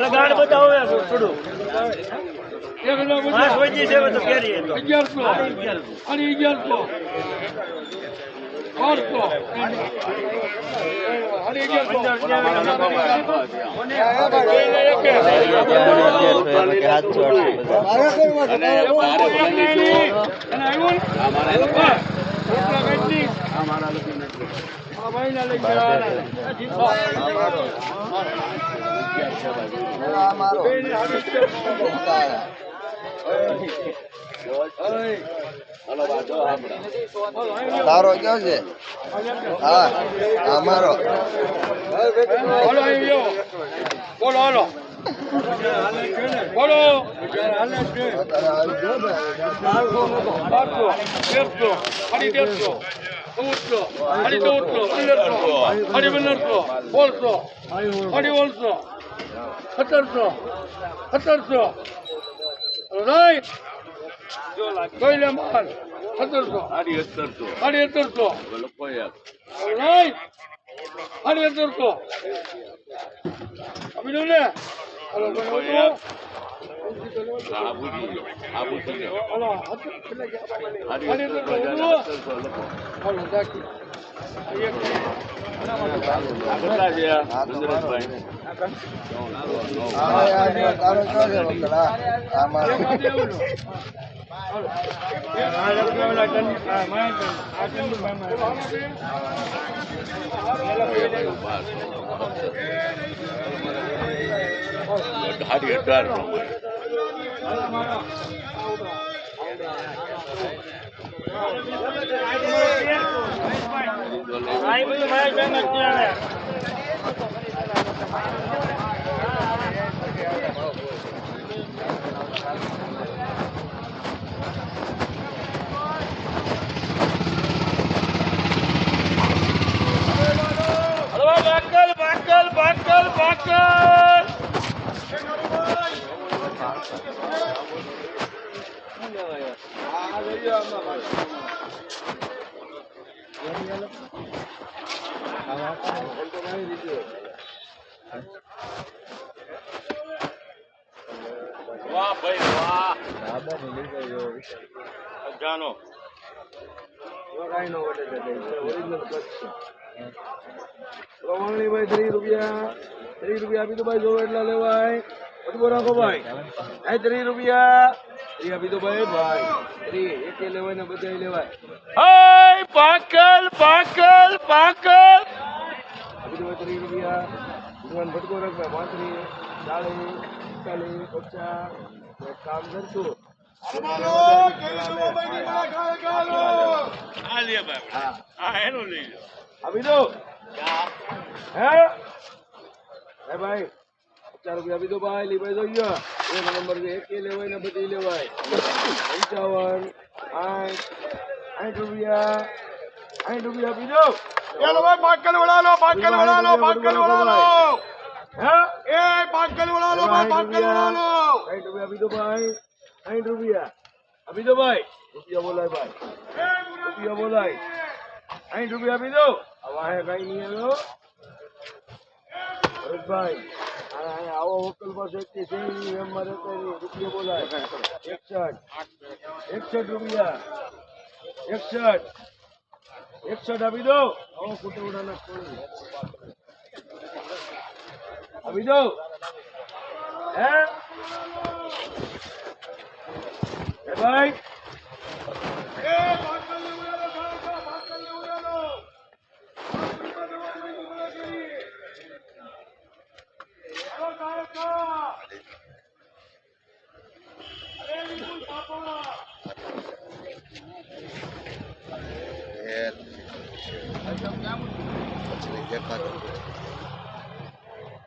ગાડ બતાવો થોડું તારો ક્યાં છે? હા અમારો બોલો હાલો બોલો વાહ ભાઈ વાહ જાનો વગાઈનો વડે ઓરિજિનલ કચ્છ પ્રવાણી ભાઈ ₹3 ₹30 આપી દો ભાઈ, જો એટલા લેવાય. બધું રાખો ભાઈ. આ ₹30 એ આપી દો ભાઈ. ભાઈ 30 એકે લેવાય ને બધાય લેવાય. હાય પાકલ પાકલ પાકલ આપી દો ભાઈ ₹30. ભગવાન ભટકો રાખ ભાઈ. 35 40 40 50 એક કામ કરશું. આ લે ભાઈ. હા એનું લઈ લો. આપી દો. હે હે ભાઈ ₹50 આપી દો ભાઈ. લી ભાઈ જોઈએ એક નંબર છે. એકે લેવાય ને બધી લેવાય. 55 ₹60 ₹60 આપી દો. ચાલો ભાઈ પાકલ વળાલો પાકલ વળાલો પાકલ વળાલો. હે એ પાકલ વળાલો ભાઈ પાકલ વળાલો. ₹60 આપી દો ભાઈ. ₹60 આપી દો ભાઈ. રૂપિયા બોલાય ભાઈ. રૂપિયા બોલાય. ₹60 આપી દો. હવે કઈ નહીં આવ્યો ભરતભાઈ. આવો હોટલ પાસે કે છે નહીં એમ મારે કઈ રૂપિયા બોલાય. 61 61 આપી દો. આવો કુટુંબના આપી દો. હે ભાઈ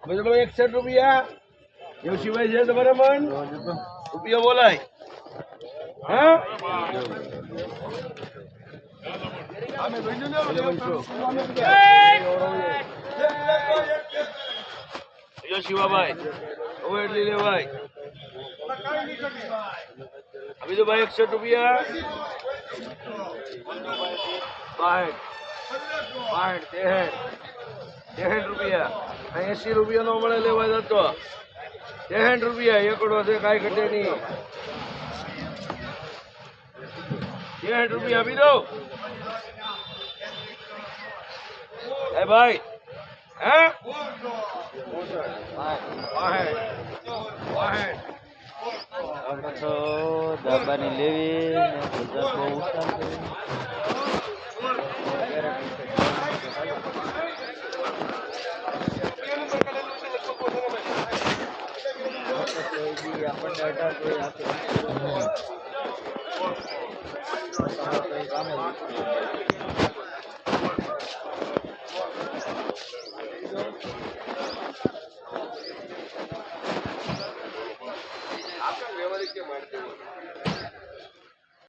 બજલો ₹61 યોશીભાઈ છે તમારે મન રૂપિયા બોલાય. હા શિવાભાઈ હવે એટલી લેવાય. આપી દો ભાઈ ₹61 ₹60 નો મળે લેવા જતો. ₹60 એકડો છે કાંઈ ઘટે નહીં. ₹60 આપી દો. હે ભાઈ હે દાબાની લેવી ને ગુજરાત બહુ ઉત્સાહ આપણને 18 આપી વ્યવહારિક કે મારી